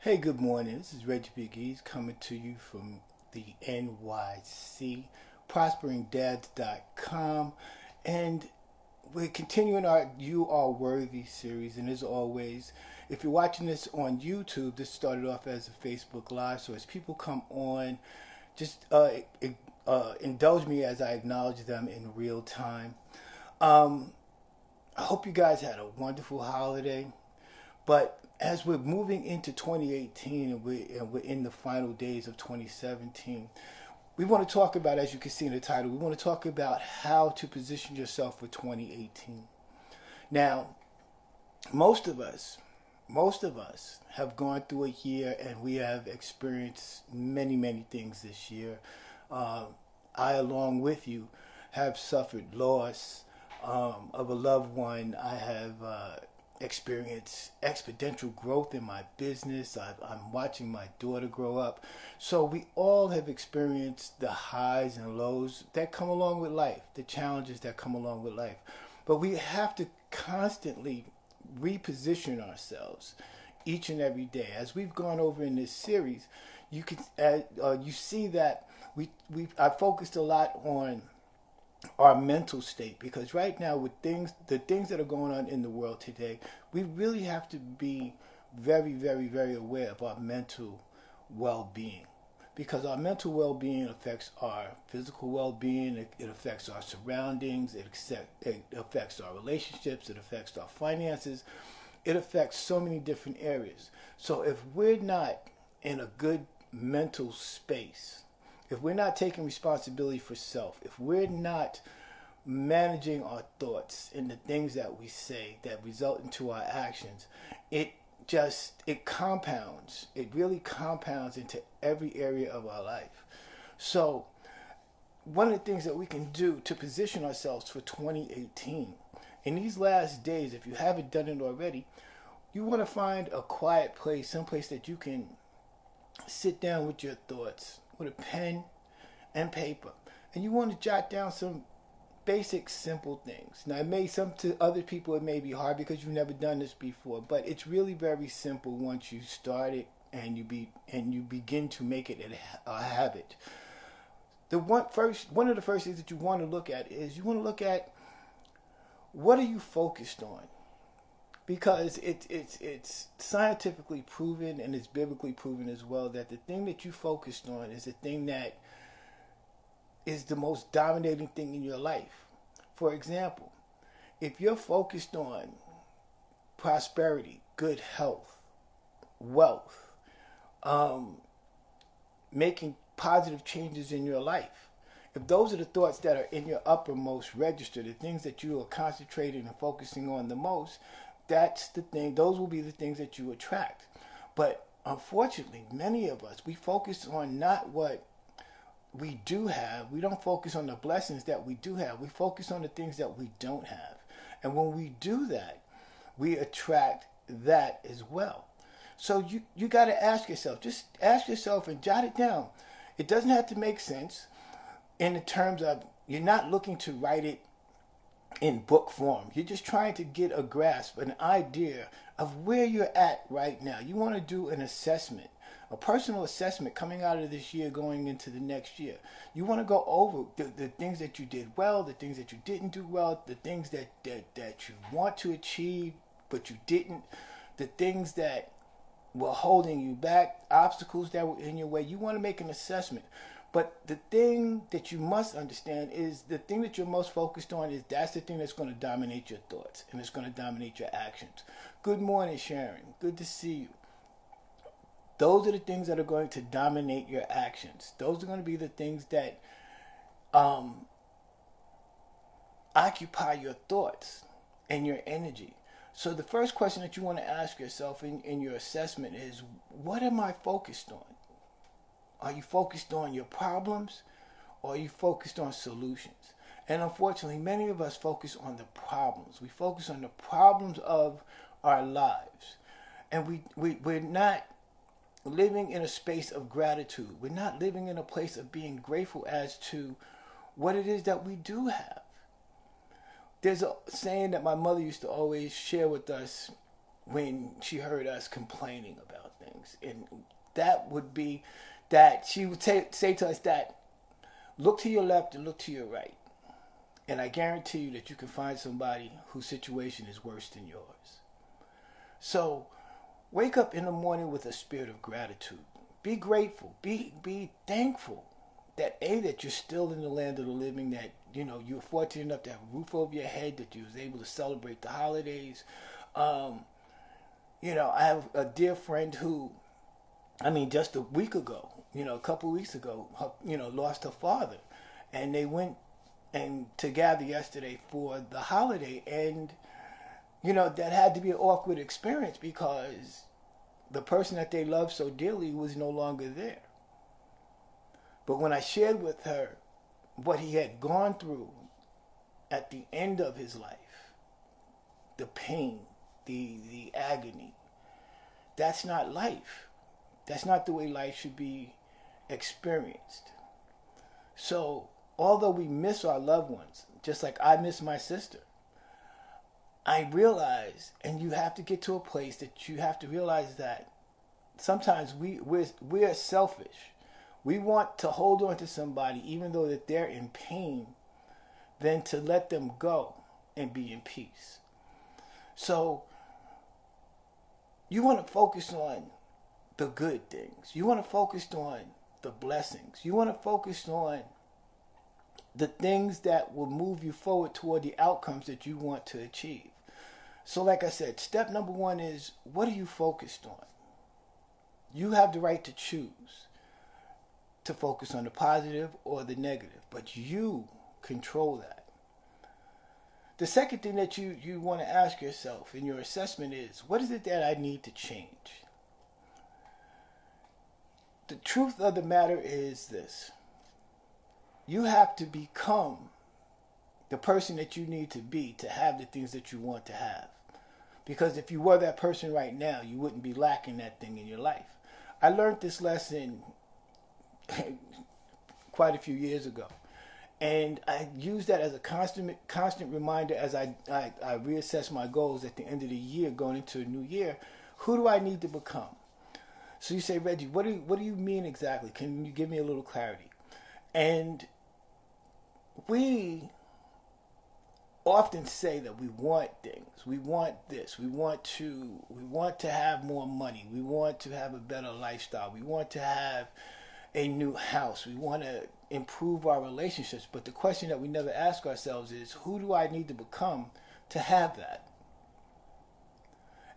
Hey, good morning. This is Reggie Big E's coming to you from the NYC, prosperingdads.com. And we're continuing our You Are Worthy series. And as always, if you're watching this on YouTube, this started off as a Facebook Live. So as people come on, just indulge me as I acknowledge them in real time. Um, I hope you guys had a wonderful holiday. But as we're moving into 2018 and we're in the final days of 2017, we want to talk about, as you can see in the title, we want to talk about how to position yourself for 2018. Now, most of us, most of us have gone through a year and we have experienced many, many things this year. Uh, I, along with you, have suffered loss of a loved one. I have experienced exponential growth in my business. I'm watching my daughter grow up. So we all have experienced the highs and lows that come along with life, the challenges that come along with life. But we have to constantly reposition ourselves each and every day. As we've gone over in this series, you see that I focused a lot on our mental state, because right now with the things that are going on in the world today, we really have to be very, very, very aware of our mental well-being, because our mental well-being affects our physical well-being. It affects our surroundings. It affects our relationships. It affects our finances. It affects so many different areas. So if we're not in a good mental space, if we're not taking responsibility for self, if we're not managing our thoughts and the things that we say that result into our actions, it compounds. It really compounds into every area of our life. So one of the things that we can do to position ourselves for 2018, in these last days, if you haven't done it already, you want to find a quiet place, someplace that you can sit down with your thoughts, with a pen and paper, and you want to jot down some basic, simple things. Now, to other people it may be hard because you've never done this before, but it's really very simple once you start it and you begin to make it a habit. One of the first things that you want to look at is you want to look at, what are you focused on? Because it's scientifically proven, and it's biblically proven as well, that the thing that you focused on is the thing that is the most dominating thing in your life. For example, if you're focused on prosperity, good health, wealth, making positive changes in your life, if those are the thoughts that are in your uppermost register, the things that you are concentrating and focusing on the most, that's the thing. Those will be the things that you attract. But unfortunately, many of us, we focus on not what we do have. We don't focus on the blessings that we do have. We focus on the things that we don't have. And when we do that, we attract that as well. So you got to ask yourself, just ask yourself and jot it down. It doesn't have to make sense in the terms of, you're not looking to write it in book form. You're just trying to get a grasp, an idea of where you're at right now. You want to do an assessment, a personal assessment coming out of this year going into the next year. You want to go over the things that you did well, the things that you didn't do well, the things that you want to achieve but you didn't, the things that were holding you back, obstacles that were in your way. You want to make an assessment. But the thing that you must understand is, the thing that you're most focused on is, that's the thing that's going to dominate your thoughts, and it's going to dominate your actions. Good morning, Sharon. Good to see you. Those are the things that are going to dominate your actions. Those are going to be the things that occupy your thoughts and your energy. So the first question that you want to ask yourself in your assessment is, what am I focused on? Are you focused on your problems, or are you focused on solutions? And unfortunately, many of us focus on the problems. We focus on the problems of our lives. And we're not living in a space of gratitude. We're not living in a place of being grateful as to what it is that we do have. There's a saying that my mother used to always share with us when she heard us complaining about things. And that would be that she would say to us that look to your left and look to your right. And I guarantee you that you can find somebody whose situation is worse than yours. So wake up in the morning with a spirit of gratitude. Be grateful. Be thankful that that you're still in the land of the living, that you're fortunate enough to have a roof over your head, that you was able to celebrate the holidays. I have a dear friend who, just a week ago, a couple of weeks ago, lost her father, and they went and together yesterday for the holiday, and that had to be an awkward experience because the person that they loved so dearly was no longer there. But when I shared with her what he had gone through at the end of his life, the pain, the agony, that's not life. That's not the way life should be experienced. So, although we miss our loved ones, just like I miss my sister, I realize, and you have to get to a place that you have to realize that sometimes we're selfish. We want to hold on to somebody even though that they're in pain than to let them go and be in peace. So you want to focus on the good things. You want to focus on the blessings. You want to focus on the things that will move you forward toward the outcomes that you want to achieve. So like I said, step number 1 is, what are you focused on? You have the right to choose to focus on the positive or the negative, but you control that. The second thing that you want to ask yourself in your assessment is, what is it that I need to change? The truth of the matter is this: you have to become the person that you need to be to have the things that you want to have. Because if you were that person right now, you wouldn't be lacking that thing in your life. I learned this lesson quite a few years ago. And I use that as a constant reminder as I reassess my goals at the end of the year, going into a new year. Who do I need to become? So you say, Reggie, what do you mean exactly? Can you give me a little clarity? And we often say that we want things. We want this. We want to have more money. We want to have a better lifestyle. We want to have a new house. We want to improve our relationships. But the question that we never ask ourselves is, who do I need to become to have that?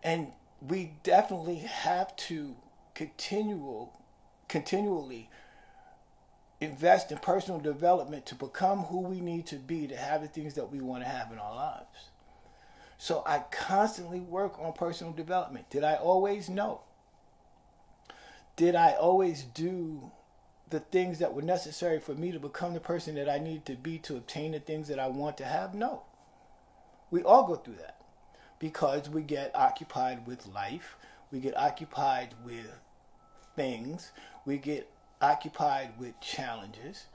And we definitely have to continually invest in personal development to become who we need to be to have the things that we want to have in our lives. So I constantly work on personal development. Did I always know? Did I always do the things that were necessary for me to become the person that I need to be to obtain the things that I want to have? No. We all go through that because we get occupied with life. We get occupied with things. We get occupied with challenges,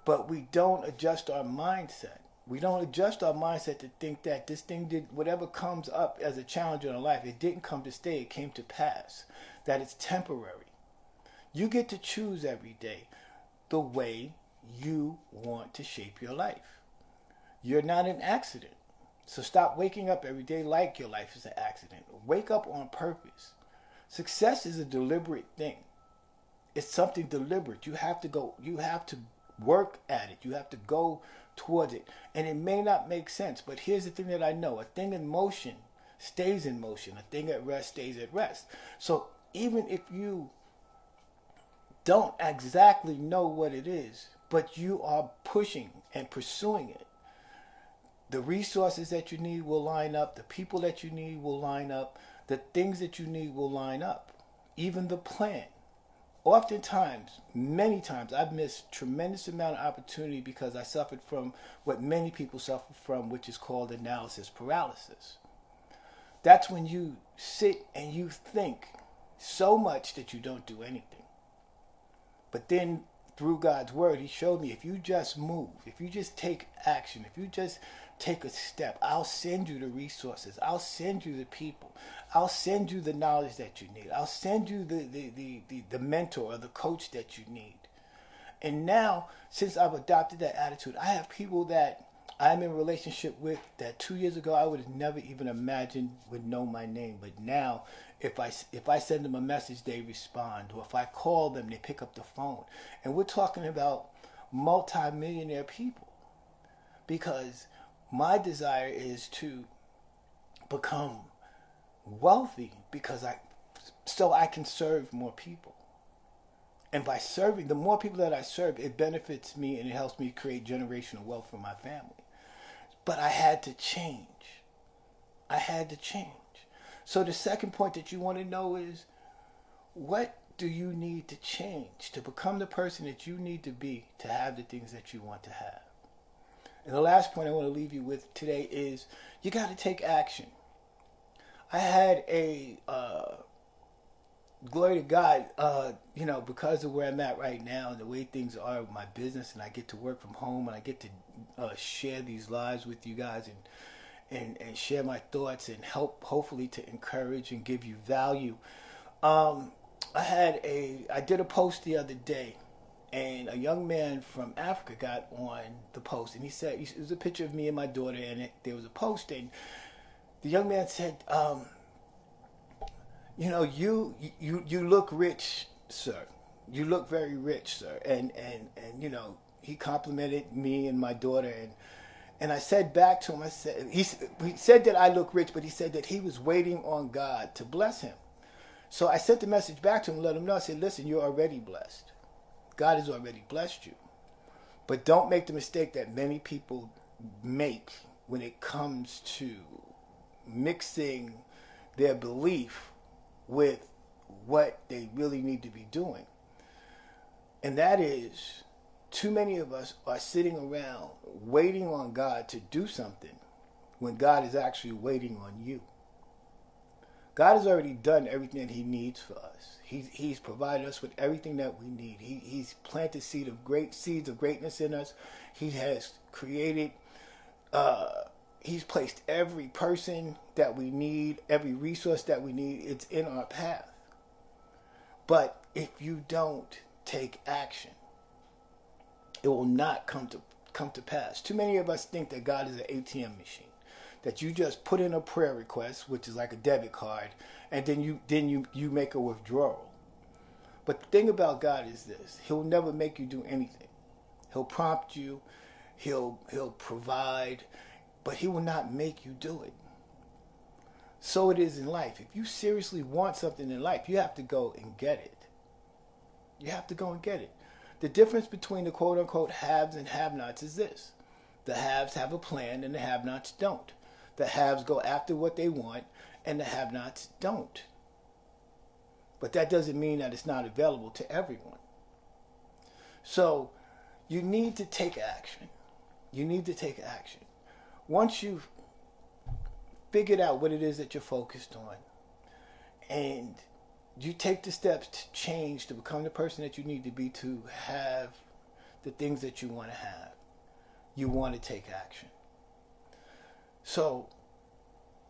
but we don't adjust our mindset. We don't adjust our mindset to think that this thing did, whatever comes up as a challenge in our life, it didn't come to stay, it came to pass, that it's temporary. You get to choose every day the way you want to shape your life. You're not an accident. So stop waking up every day like your life is an accident. Wake up on purpose. Success is a deliberate thing. It's something deliberate. You have to work at it. You have to go towards it. And it may not make sense, but here's the thing that I know. A thing in motion stays in motion. A thing at rest stays at rest. So even if you don't exactly know what it is, but you are pushing and pursuing it, the resources that you need will line up. The people that you need will line up. The things that you need will line up. Even the plan. Oftentimes, many times, I've missed tremendous amount of opportunity because I suffered from what many people suffer from, which is called analysis paralysis. That's when you sit and you think so much that you don't do anything. But then, through God's word, He showed me if you just move, if you just take action, if you just take a step. I'll send you the resources. I'll send you the people. I'll send you the knowledge that you need. I'll send you the mentor or the coach that you need. And now, since I've adopted that attitude, I have people that I'm in relationship with that 2 years ago I would have never even imagined would know my name. But now, if I send them a message, they respond. Or if I call them, they pick up the phone. And we're talking about multi-millionaire people. Because my desire is to become wealthy so I can serve more people. And by serving, the more people that I serve, it benefits me and it helps me create generational wealth for my family. But I had to change. I had to change. So the second point that you want to know is, what do you need to change to become the person that you need to be to have the things that you want to have? And the last point I want to leave you with today is, you got to take action. I had a glory to God, because of where I'm at right now and the way things are with my business, and I get to work from home and I get to share these lives with you guys and share my thoughts and help, hopefully, to encourage and give you value. I did a post the other day, and a young man from Africa got on the post, and he said, it was a picture of me and my daughter, and there was a post, and the young man said, you look rich, sir. You look very rich, sir. And he complimented me and my daughter, and I said back to him, he said that I look rich, but he said that he was waiting on God to bless him. So I sent the message back to him, let him know. I said, listen, you're already blessed. God has already blessed you. But don't make the mistake that many people make when it comes to mixing their belief with what they really need to be doing. And that is, too many of us are sitting around waiting on God to do something when God is actually waiting on you. God has already done everything that he needs for us. He's provided us with everything that we need. He's planted seeds of greatness in us. He has created, he's placed every person that we need, every resource that we need. It's in our path. But if you don't take action, it will not come to pass. Too many of us think that God is an ATM machine, that you just put in a prayer request, which is like a debit card, and then you make a withdrawal. But the thing about God is this: he'll never make you do anything. He'll prompt you, he'll provide, but he will not make you do it. So it is in life. If you seriously want something in life, you have to go and get it. You have to go and get it. The difference between the quote-unquote haves and have-nots is this: the haves have a plan and the have-nots don't. The haves go after what they want and the have-nots don't. But that doesn't mean that it's not available to everyone. So you need to take action. You need to take action. Once you've figured out what it is that you're focused on, and you take the steps to change, to become the person that you need to be to have the things that you want to have, you want to take action. So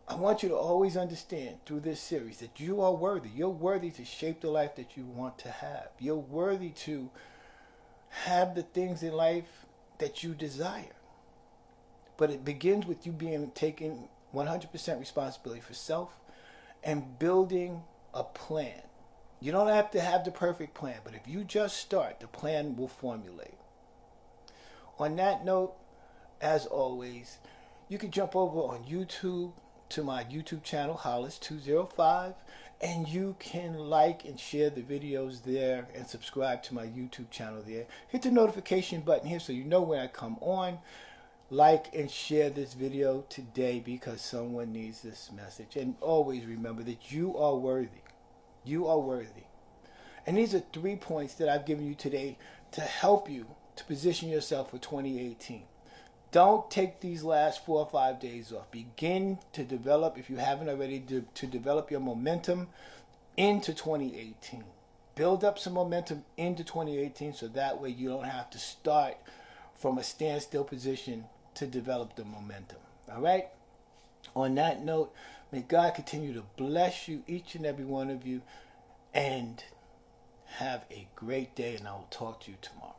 I want you to always understand through this series that you are worthy. You're worthy to shape the life that you want to have. You're worthy to have the things in life that you desire. But it begins with you taking 100% responsibility for self and building a plan. You don't have to have the perfect plan, but if you just start, the plan will formulate. On that note, as always, you can jump over on YouTube to my YouTube channel, Hollis205, and you can like and share the videos there and subscribe to my YouTube channel there. Hit the notification button here so you know when I come on. Like and share this video today because someone needs this message. And always remember that you are worthy. You are worthy. And these are 3 points that I've given you today to help you to position yourself for 2018. Don't take these last 4 or 5 days off. Begin to develop, if you haven't already, to develop your momentum into 2018. Build up some momentum into 2018 so that way you don't have to start from a standstill position to develop the momentum. All right? On that note, may God continue to bless you, each and every one of you, and have a great day, and I will talk to you tomorrow.